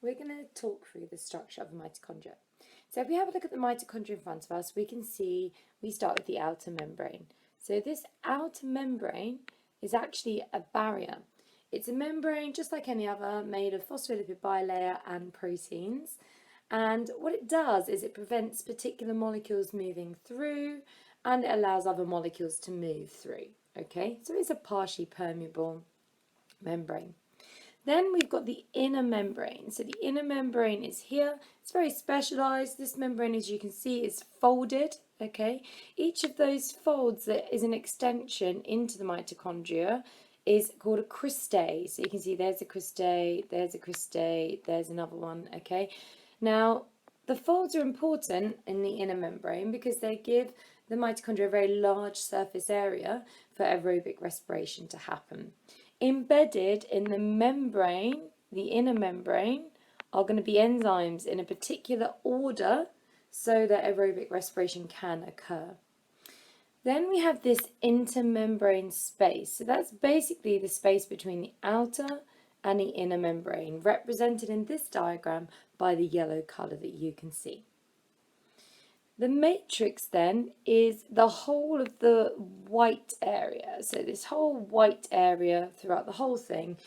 we're going to talk through the structure of a mitochondria. So if we have a look at the mitochondria in front of us, we can see we start with the outer membrane. So this outer membrane is actually a barrier. It's a membrane just like any other, made of phospholipid bilayer and proteins. And what it does is it prevents particular molecules moving through, and it allows other molecules to move through. Okay, so it's a partially permeable membrane. Then we've got the inner membrane. So the inner membrane is here. It's very specialized. This membrane, as you can see, is folded. Okay, each of those folds that is an extension into the mitochondria is called a cristae. So you can see there's a cristae, there's a cristae, there's another one. Okay, now the folds are important in the inner membrane because they give the mitochondria a very large surface area for aerobic respiration to happen. Embedded in the membrane, the inner membrane, are going to be enzymes in a particular order so that aerobic respiration can occur. Then we have this intermembrane space. So that's basically the space between the outer and the inner membrane, represented in this diagram by the yellow colour that you can see. The matrix then is the whole of the white area. So this whole white area throughout the whole thing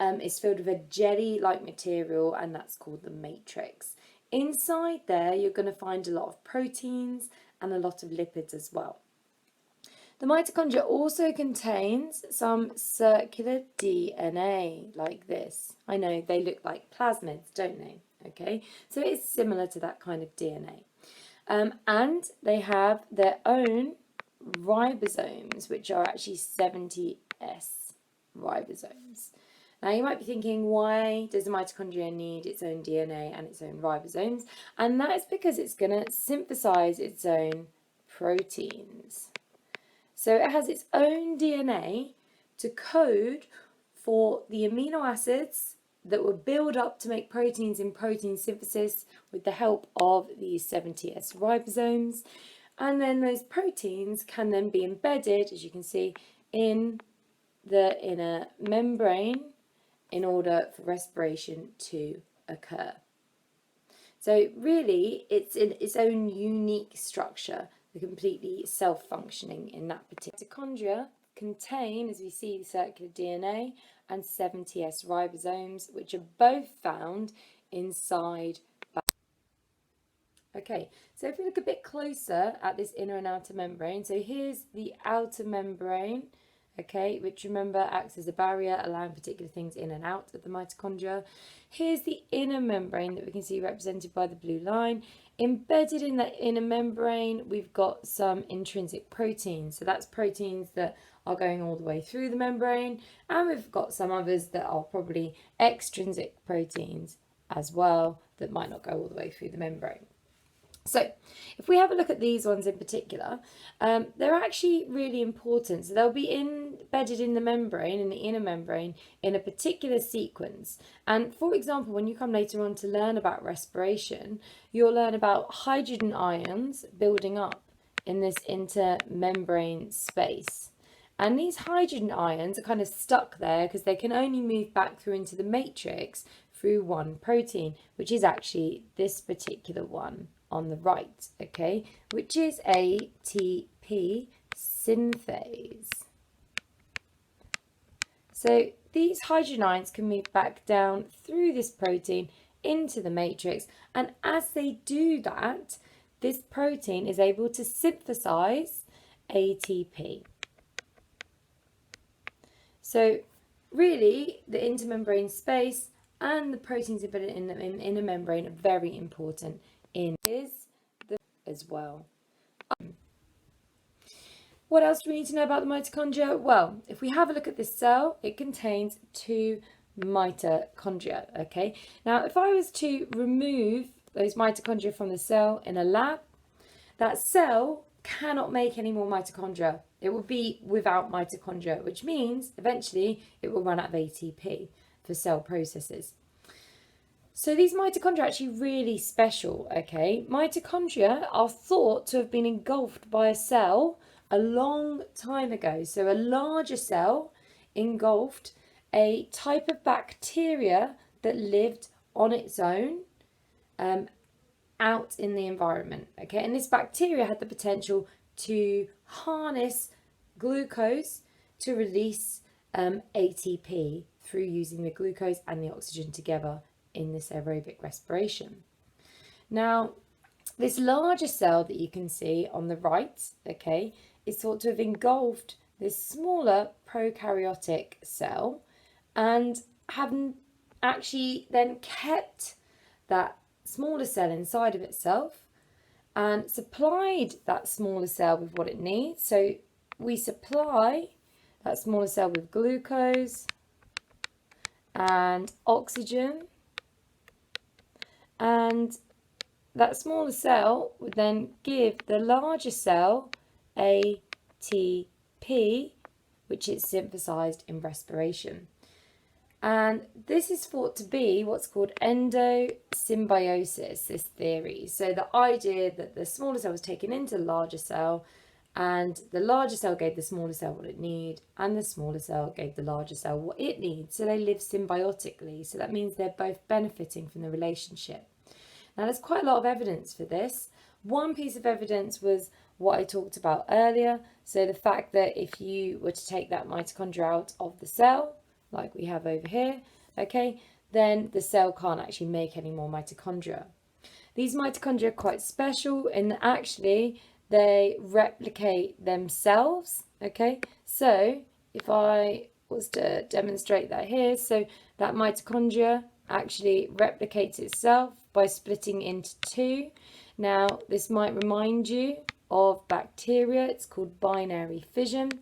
is filled with a jelly-like material, and that's called the matrix. Inside there, you're going to find a lot of proteins and a lot of lipids as well. The mitochondria also contains some circular DNA, like this. I know they look like plasmids, don't they? Okay, so it's similar to that kind of DNA. And they have their own ribosomes, which are actually 70S ribosomes. Now you might be thinking, why does the mitochondria need its own DNA and its own ribosomes? And that is because it's going to synthesize its own proteins. So it has its own DNA to code for the amino acids that will build up to make proteins in protein synthesis with the help of these 70S ribosomes. And then those proteins can then be embedded, as you can see, in the inner membrane in order for respiration to occur. So really, it's in its own unique structure, the completely self-functioning in that particular. Mitochondria contain, as we see, circular DNA and 70S ribosomes, which are both found inside. Okay, so if we look a bit closer at this inner and outer membrane, so here's the outer membrane, okay, which remember acts as a barrier, allowing particular things in and out of the mitochondria. Here's the inner membrane that we can see represented by the blue line. Embedded in that inner membrane, we've got some intrinsic proteins. So that's proteins that are going all the way through the membrane, and we've got some others that are probably extrinsic proteins as well that might not go all the way through the membrane. So if we have a look at these ones in particular, they're actually really important. So they'll be embedded in the membrane, in the inner membrane, in a particular sequence. And for example, when you come later on to learn about respiration, you'll learn about hydrogen ions building up in this intermembrane space. And these hydrogen ions are kind of stuck there because they can only move back through into the matrix through one protein, which is actually this particular one on the right, okay, which is ATP synthase. So these hydrogen ions can move back down through this protein into the matrix, and as they do that, this protein is able to synthesize ATP. So really, the intermembrane space and the proteins embedded in the inner membrane are very important in as well. What else do we need to know about the mitochondria? Well, if we have a look at this cell, it contains 2 mitochondria, okay? Now, if I was to remove those mitochondria from the cell in a lab, that cell cannot make any more mitochondria. It will be without mitochondria, which means eventually it will run out of ATP for cell processes. So these mitochondria are actually really special, okay? Mitochondria are thought to have been engulfed by a cell a long time ago. So a larger cell engulfed a type of bacteria that lived on its own out in the environment. Okay, and this bacteria had the potential to harness glucose to release ATP through using the glucose and the oxygen together in this aerobic respiration. Now, this larger cell that you can see on the right, okay, is thought to have engulfed this smaller prokaryotic cell and have actually then kept that smaller cell inside of itself and supplied that smaller cell with what it needs. So we supply that smaller cell with glucose and oxygen, and that smaller cell would then give the larger cell ATP, which is synthesized in respiration. And this is thought to be what's called endosymbiosis, this theory. So the idea that the smaller cell was taken into the larger cell, and the larger cell gave the smaller cell what it needed, and the smaller cell gave the larger cell what it needs. So they live symbiotically. So that means they're both benefiting from the relationship. Now, there's quite a lot of evidence for this. One piece of evidence was what I talked about earlier. So the fact that if you were to take that mitochondria out of the cell, like we have over here, okay, then the cell can't actually make any more mitochondria. These mitochondria are quite special in that actually they replicate themselves, okay. So if I was to demonstrate that here, so that mitochondria actually replicates itself by splitting into two. Now, this might remind you of bacteria. It's called binary fission.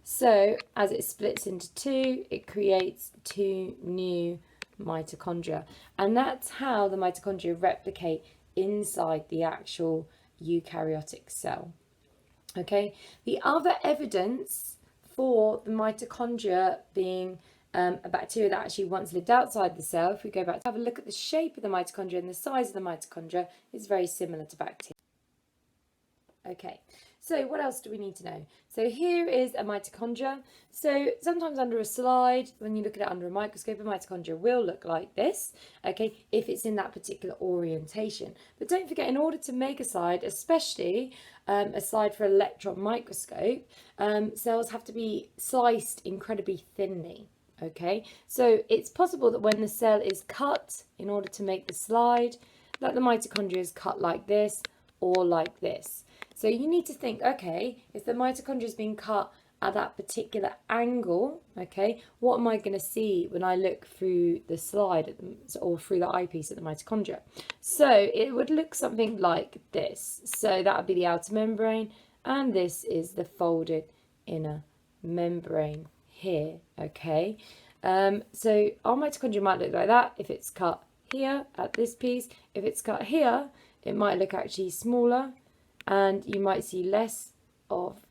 So as it splits into two, it creates two new mitochondria. And that's how the mitochondria replicate inside the actual eukaryotic cell. Okay, the other evidence for the mitochondria being a bacteria that actually once lived outside the cell, if we go back to have a look at the shape of the mitochondria and the size of the mitochondria, is very similar to bacteria. Okay, so what else do we need to know? So here is a mitochondria. So sometimes under a slide, when you look at it under a microscope, a mitochondria will look like this, okay, if it's in that particular orientation. But don't forget, in order to make a slide, especially a slide for an electron microscope, cells have to be sliced incredibly thinly. Okay, so it's possible that when the cell is cut in order to make the slide, that the mitochondria is cut like this or like this. So you need to think, okay, if the mitochondria is being cut at that particular angle, okay, what am I going to see when I look through the slide or through the eyepiece at the mitochondria? So it would look something like this. So that would be the outer membrane, and this is the folded inner membrane here, okay. So our mitochondria might look like that if it's cut here at this piece. If it's cut here, it might look actually smaller, and you might see less of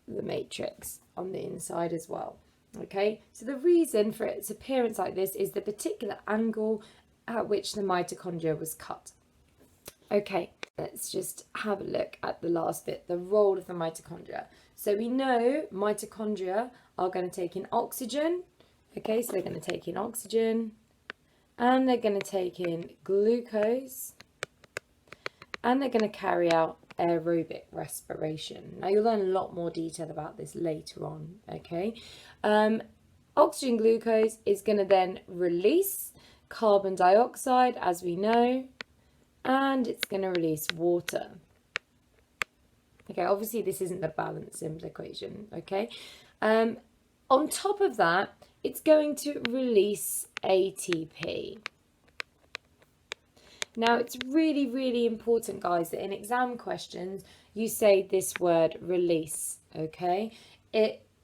the matrix on the inside as well. Okay, so the reason for its appearance like this is the particular angle at which the mitochondria was cut. Okay, let's just have a look at the last bit, the role of the mitochondria. So we know mitochondria are going to take in oxygen. Okay, so they're going to take in oxygen, and they're going to take in glucose, and they're going to carry out aerobic respiration. Now, you'll learn a lot more detail about this later on, okay? Oxygen glucose is going to then release carbon dioxide, as we know, and it's going to release water. Okay, obviously this isn't the balanced simple equation, okay? On top of that, it's going to release ATP. Now, it's really, really important, guys, that in exam questions, you say this word release, okay?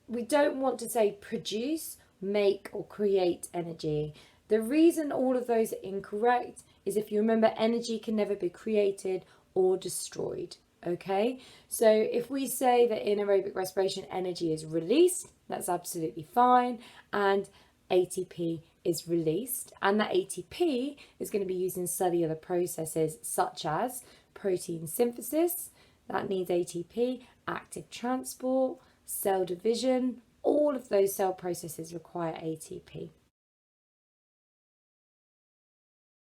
We don't want to say produce, make, or create energy. The reason all of those are incorrect is, if you remember, energy can never be created or destroyed, okay? So if we say that in aerobic respiration, energy is released, that's absolutely fine, and ATP is released, and that ATP is going to be used in cellular processes such as protein synthesis, that needs ATP, active transport, cell division, all of those cell processes require ATP.